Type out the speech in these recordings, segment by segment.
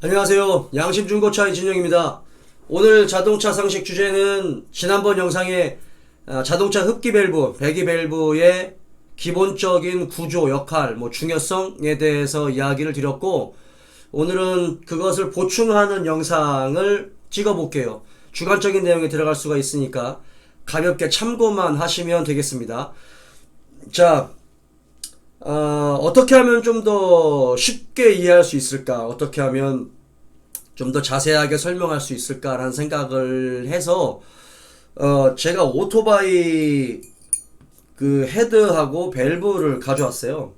안녕하세요. 양심중고차 이진영입니다. 오늘 자동차 상식 주제는 지난번 영상에 자동차 흡기 밸브, 배기 밸브의 기본적인 구조, 역할, 중요성에 대해서 이야기를 드렸고, 오늘은 그것을 보충하는 영상을 찍어볼게요. 주관적인 내용에 들어갈 수가 있으니까 가볍게 참고만 하시면 되겠습니다. 자, 어떻게 하면 좀 더 쉽게 이해할 수 있을까? 어떻게 하면 좀 더 자세하게 설명할 수 있을까라는 생각을 해서, 제가 오토바이 그 헤드하고 밸브를 가져왔어요.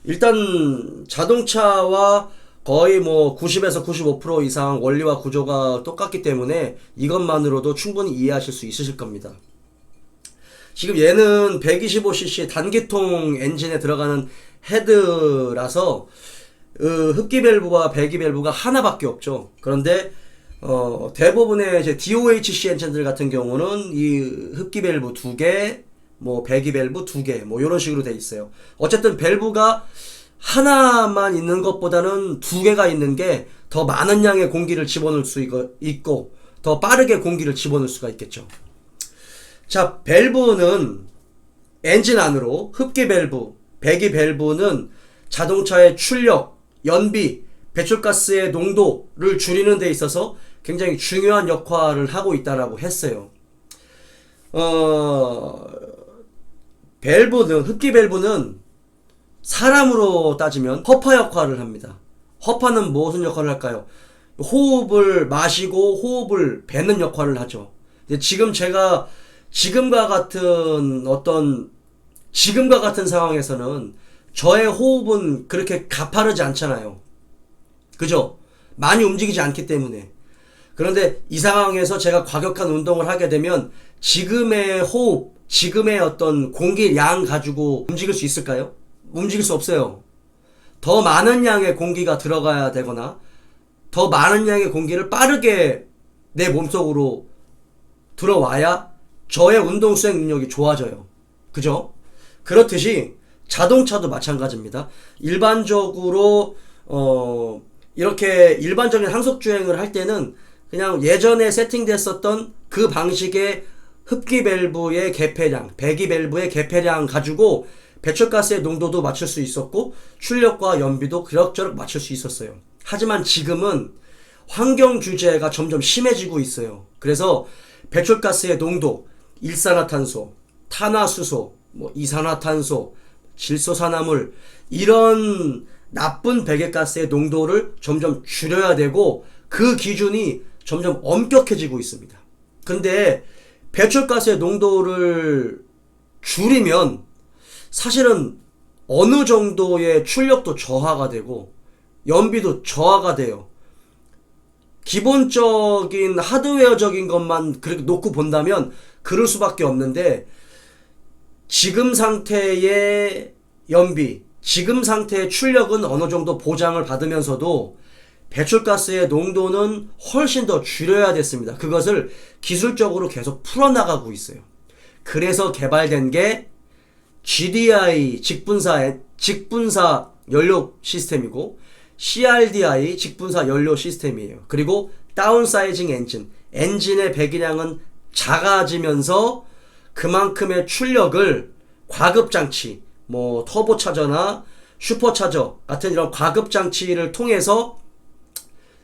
일단, 자동차와 거의 90에서 95% 이상 원리와 구조가 똑같기 때문에 이것만으로도 충분히 이해하실 수 있으실 겁니다. 지금 얘는 125cc 단기통 엔진에 들어가는 헤드라서 흡기 밸브와 배기 밸브가 하나밖에 없죠. 그런데 대부분의 이제 DOHC 엔진들 같은 경우는 이 흡기 밸브 2개, 배기 밸브 2개, 이런 식으로 돼 있어요. 어쨌든 밸브가 하나만 있는 것보다는 2개가 있는 게 더 많은 양의 공기를 집어넣을 수 있고 더 빠르게 공기를 집어넣을 수가 있겠죠. 자, 밸브는 엔진 안으로, 흡기 밸브, 배기 밸브는 자동차의 출력, 연비, 배출가스의 농도를 줄이는 데 있어서 굉장히 중요한 역할을 하고 있다라고 했어요. 흡기 밸브는 사람으로 따지면 허파 역할을 합니다. 허파는 무슨 역할을 할까요? 호흡을 마시고 호흡을 배는 역할을 하죠. 지금 제가 지금과 같은 상황에서는 저의 호흡은 그렇게 가파르지 않잖아요. 그죠? 많이 움직이지 않기 때문에. 그런데 이 상황에서 제가 과격한 운동을 하게 되면 지금의 호흡, 지금의 어떤 공기량 가지고 움직일 수 있을까요? 움직일 수 없어요. 더 많은 양의 공기가 들어가야 되거나 더 많은 양의 공기를 빠르게 내 몸속으로 들어와야 저의 운동 수행 능력이 좋아져요. 그죠? 그렇듯이 자동차도 마찬가지입니다. 일반적으로 이렇게 일반적인 항속 주행을 할 때는 그냥 예전에 세팅됐었던 그 방식의 흡기 밸브의 개폐량, 배기 밸브의 개폐량 가지고 배출가스의 농도도 맞출 수 있었고 출력과 연비도 그럭저럭 맞출 수 있었어요. 하지만 지금은 환경 규제가 점점 심해지고 있어요. 그래서 배출가스의 농도, 일산화탄소, 탄화수소, 이산화탄소, 질소산화물, 이런 나쁜 배기가스의 농도를 점점 줄여야 되고 그 기준이 점점 엄격해지고 있습니다. 근데 배출가스의 농도를 줄이면 사실은 어느 정도의 출력도 저하가 되고 연비도 저하가 돼요. 기본적인 하드웨어적인 것만 그렇게 놓고 본다면 그럴 수밖에 없는데 지금 상태의 연비, 지금 상태의 출력은 어느 정도 보장을 받으면서도 배출가스의 농도는 훨씬 더 줄여야 됐습니다. 그것을 기술적으로 계속 풀어나가고 있어요. 그래서 개발된 게 GDI 직분사 연료 시스템이고 CRDI 직분사 연료 시스템이에요. 그리고 다운사이징 엔진의 배기량은 작아지면서 그만큼의 출력을 과급장치, 터보차저나 슈퍼차저 같은 이런 과급장치를 통해서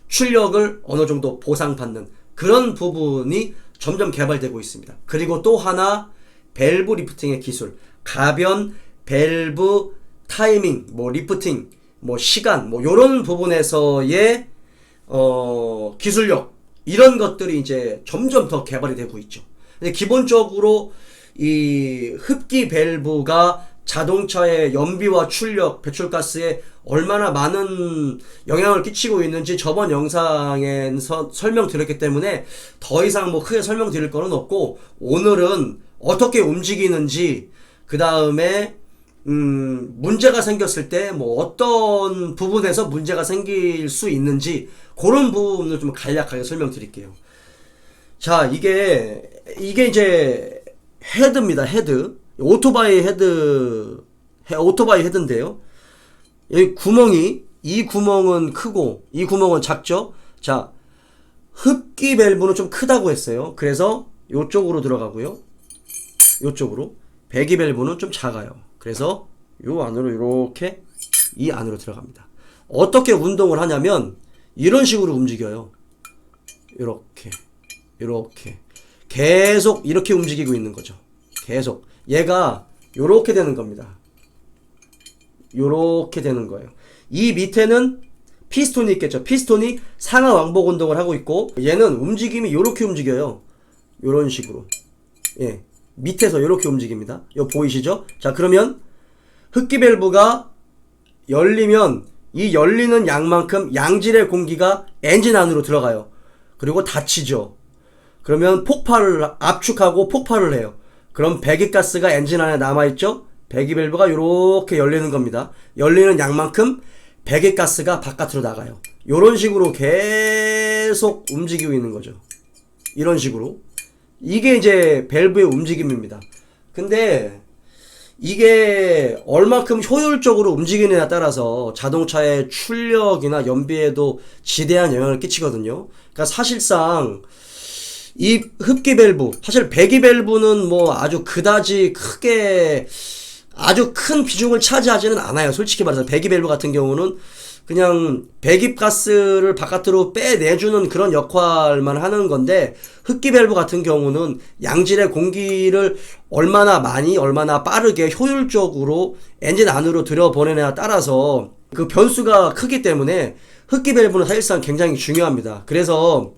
출력을 어느 정도 보상받는 그런 부분이 점점 개발되고 있습니다. 그리고 또 하나 밸브 리프팅의 기술, 가변, 밸브, 타이밍, 리프팅, 시간, 요런 부분에서의 기술력, 이런 것들이 이제 점점 더 개발이 되고 있죠. 근데 기본적으로 이 흡기 밸브가 자동차의 연비와 출력, 배출가스에 얼마나 많은 영향을 끼치고 있는지 저번 영상에서 설명드렸기 때문에 더 이상 크게 설명드릴 거는 없고, 오늘은 어떻게 움직이는지, 그 다음에 문제가 생겼을 때 어떤 부분에서 문제가 생길 수 있는지 그런 부분을 좀 간략하게 설명드릴게요. 자, 이게 이제 헤드입니다. 헤드. 오토바이 헤드인데요. 여기 구멍이 이 구멍은 크고 이 구멍은 작죠. 자, 흡기 밸브는 좀 크다고 했어요. 그래서 요쪽으로 들어가고요. 요쪽으로. 배기 밸브는 좀 작아요. 그래서 요 안으로 이렇게 이 안으로 들어갑니다. 어떻게 운동을 하냐면 이런 식으로 움직여요. 이렇게 계속 이렇게 움직이고 있는 거죠. 계속 얘가 요렇게 되는 겁니다. 요렇게 되는 거예요. 이 밑에는 피스톤이 있겠죠. 피스톤이 상하 왕복 운동을 하고 있고 얘는 움직임이 요렇게 움직여요. 요런 식으로. 예. 밑에서 요렇게 움직입니다. 요 보이시죠? 자, 그러면 흡기 밸브가 열리면 이 열리는 양만큼 양질의 공기가 엔진 안으로 들어가요. 그리고 닫히죠. 그러면 폭발을 압축하고 폭발을 해요. 그럼 배기가스가 엔진 안에 남아있죠. 배기 밸브가 이렇게 열리는 겁니다. 열리는 양만큼 배기가스가 바깥으로 나가요. 이런 식으로 계속 움직이고 있는 거죠. 이런 식으로. 이게 이제 밸브의 움직임입니다. 근데 이게 얼마큼 효율적으로 움직이느냐에 따라서 자동차의 출력이나 연비에도 지대한 영향을 끼치거든요. 그러니까 사실상 이 흡기 밸브, 사실 배기 밸브는 뭐 아주 그다지 크게 아주 큰 비중을 차지하지는 않아요. 솔직히 말해서 배기 밸브 같은 경우는 그냥 배기가스를 바깥으로 빼내주는 그런 역할만 하는 건데, 흡기 밸브 같은 경우는 양질의 공기를 얼마나 많이 얼마나 빠르게 효율적으로 엔진 안으로 들여보내냐에 따라서 그 변수가 크기 때문에 흡기 밸브는 사실상 굉장히 중요합니다. 그래서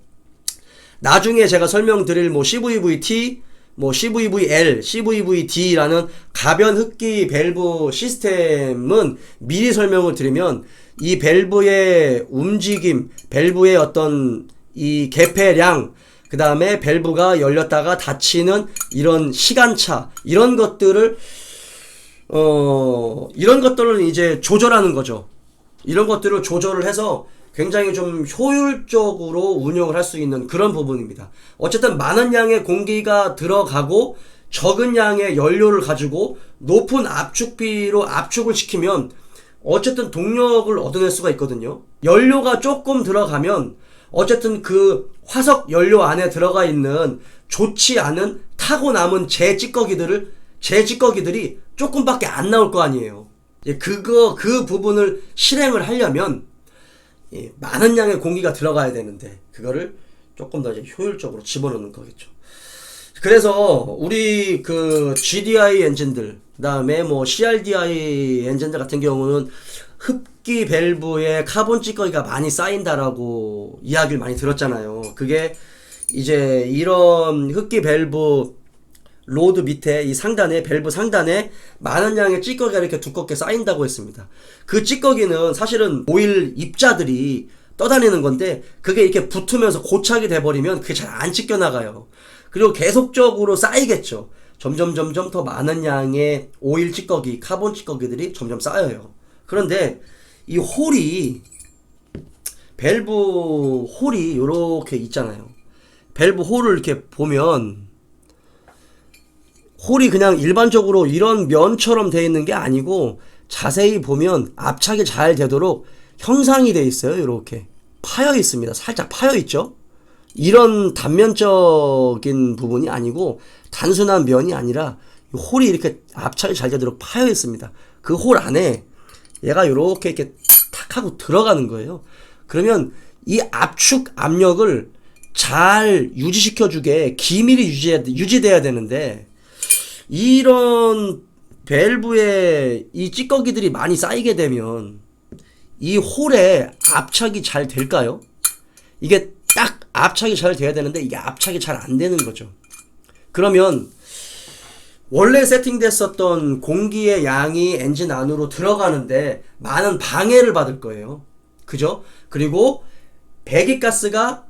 나중에 제가 설명드릴 뭐 CVVT, 뭐 CVVL, CVVD라는 가변 흡기 밸브 시스템은 미리 설명을 드리면 이 밸브의 움직임, 밸브의 어떤 이 개폐량, 그 다음에 밸브가 열렸다가 닫히는 이런 시간차, 이런 것들을 이제 조절하는 거죠. 이런 것들을 조절을 해서 굉장히 좀 효율적으로 운영을 할 수 있는 그런 부분입니다. 어쨌든 많은 양의 공기가 들어가고 적은 양의 연료를 가지고 높은 압축비로 압축을 시키면 어쨌든 동력을 얻어낼 수가 있거든요. 연료가 조금 들어가면 어쨌든 그 화석 연료 안에 들어가 있는 좋지 않은 타고 남은 재 찌꺼기들이 조금밖에 안 나올 거 아니에요. 그 부분을 실행을 하려면 많은 양의 공기가 들어가야 되는데 그거를 조금 더 이제 효율적으로 집어넣는 거겠죠. 그래서 우리 그 GDI 엔진들, 그다음에 뭐 CRDI 엔진들 같은 경우는 흡기 밸브에 카본 찌꺼기가 많이 쌓인다라고 이야기를 많이 들었잖아요. 그게 이제 이런 흡기 밸브 로드 밑에 이 상단에 밸브 상단에 많은 양의 찌꺼기가 이렇게 두껍게 쌓인다고 했습니다. 그 찌꺼기는 사실은 오일 입자들이 떠다니는 건데 그게 이렇게 붙으면서 고착이 돼버리면 그게 잘 안 찢겨 나가요. 그리고 계속적으로 쌓이겠죠. 점점 더 많은 양의 오일 찌꺼기, 카본 찌꺼기들이 점점 쌓여요. 그런데 이 밸브 홀이 요렇게 있잖아요. 밸브 홀을 이렇게 보면 홀이 그냥 일반적으로 이런 면처럼 되어 있는 게 아니고 자세히 보면 압착이 잘 되도록 형상이 되어 있어요. 이렇게 파여 있습니다. 살짝 파여 있죠. 이런 단면적인 부분이 아니고 단순한 면이 아니라 홀이 이렇게 압착이 잘 되도록 파여 있습니다. 그 홀 안에 얘가 이렇게 탁 하고 들어가는 거예요. 그러면 이 압축 압력을 잘 유지시켜주게 기밀이 유지돼야 되는데 이런 밸브에 이 찌꺼기들이 많이 쌓이게 되면 이 홀에 압착이 잘 될까요? 이게 딱 압착이 잘 돼야 되는데 이게 압착이 잘 안 되는 거죠. 그러면 원래 세팅됐었던 공기의 양이 엔진 안으로 들어가는데 많은 방해를 받을 거예요. 그죠? 그리고 배기가스가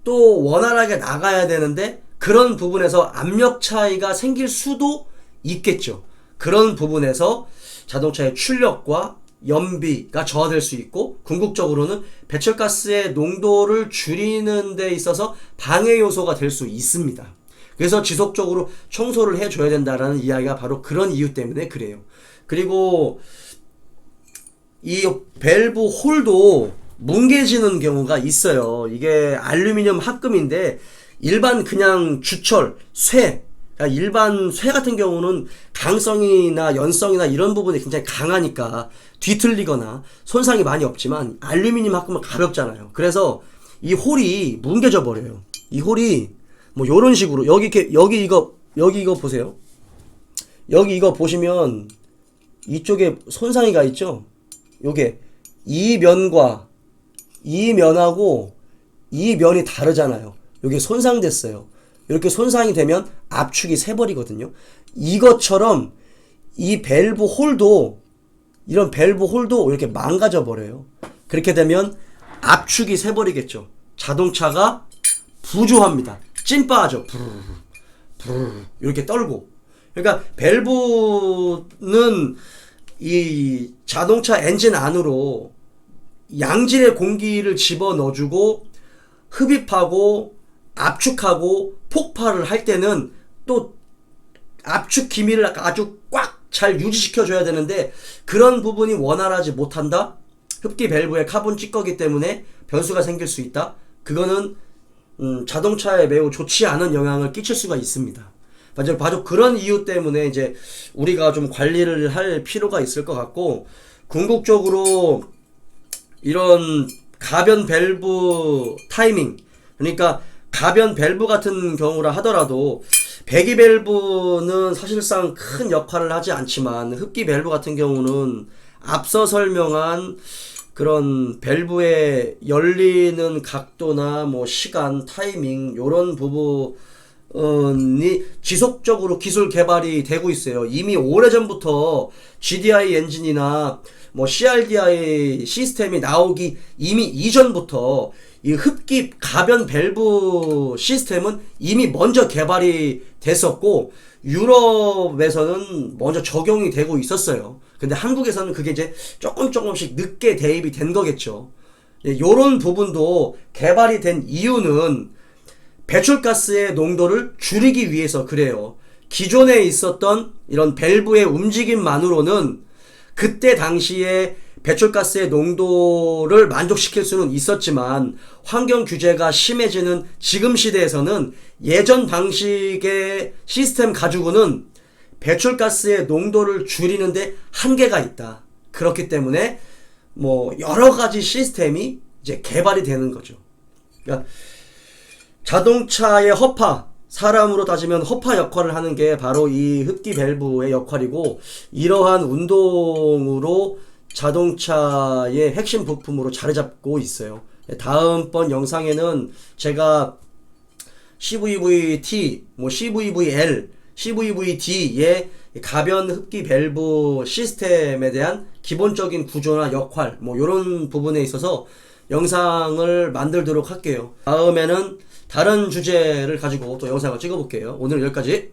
또 원활하게 나가야 되는데 그런 부분에서 압력 차이가 생길 수도 있겠죠. 그런 부분에서 자동차의 출력과 연비가 저하될 수 있고 궁극적으로는 배출가스의 농도를 줄이는 데 있어서 방해 요소가 될 수 있습니다. 그래서 지속적으로 청소를 해줘야 된다라는 이야기가 바로 그런 이유 때문에 그래요. 그리고 이 밸브 홀도 뭉개지는 경우가 있어요. 이게 알루미늄 합금인데 일반 그냥 주철, 쇠, 그러니까 일반 쇠 같은 경우는 강성이나 연성이나 이런 부분이 굉장히 강하니까 뒤틀리거나 손상이 많이 없지만 알루미늄 합금은 가볍잖아요. 그래서 이 홀이 뭉개져 버려요. 이 홀이 뭐 요런 식으로 여기 이거 보세요. 여기 이거 보시면 이쪽에 손상이 가 있죠. 요게 이 면과 이 면하고 이 면이 다르잖아요. 요게 손상됐어요. 이렇게 손상이 되면 압축이 새버리거든요. 이것처럼 이 밸브 홀도 이런 밸브 홀도 이렇게 망가져 버려요. 그렇게 되면 압축이 새버리겠죠. 자동차가 부조합니다. 찐빠하죠. 부르르 이렇게 떨고. 그러니까 밸브는 이 자동차 엔진 안으로 양질의 공기를 집어넣어주고 흡입하고 압축하고 폭발을 할 때는 또 압축 기밀을 아주 꽉 잘 유지시켜줘야 되는데 그런 부분이 원활하지 못한다. 흡기 밸브에 카본 찌꺼기 때문에 변수가 생길 수 있다. 그거는 자동차에 매우 좋지 않은 영향을 끼칠 수가 있습니다. 바로 그런 이유 때문에 이제 우리가 좀 관리를 할 필요가 있을 것 같고, 궁극적으로 이런 가변 밸브 타이밍, 그러니까 가변 밸브 같은 경우라 하더라도 배기 밸브는 사실상 큰 역할을 하지 않지만 흡기 밸브 같은 경우는 앞서 설명한 그런 밸브의 열리는 각도나 뭐 시간, 타이밍 요런 부분이 지속적으로 기술 개발이 되고 있어요. 이미 오래전부터 GDI 엔진이나 뭐 CRDI 시스템이 나오기 이미 이전부터 이 흡기 가변 밸브 시스템은 이미 먼저 개발이 됐었고 유럽에서는 먼저 적용이 되고 있었어요. 근데 한국에서는 그게 이제 조금씩 늦게 대입이 된 거겠죠. 요런 부분도 개발이 된 이유는 배출가스의 농도를 줄이기 위해서 그래요. 기존에 있었던 이런 밸브의 움직임만으로는 그때 당시에 배출가스의 농도를 만족시킬 수는 있었지만 환경 규제가 심해지는 지금 시대에서는 예전 방식의 시스템 가지고는 배출가스의 농도를 줄이는데 한계가 있다. 그렇기 때문에 뭐 여러 가지 시스템이 이제 개발이 되는 거죠. 그러니까 자동차의 허파, 사람으로 따지면 허파 역할을 하는 게 바로 이 흡기 밸브의 역할이고, 이러한 운동으로 자동차의 핵심 부품으로 자리 잡고 있어요. 다음번 영상에는 제가 CVVT, 뭐 CVVL, CVVD의 가변 흡기 밸브 시스템에 대한 기본적인 구조나 역할, 뭐 이런 부분에 있어서 영상을 만들도록 할게요. 다음에는 다른 주제를 가지고 또 영상을 찍어볼게요. 오늘 여기까지.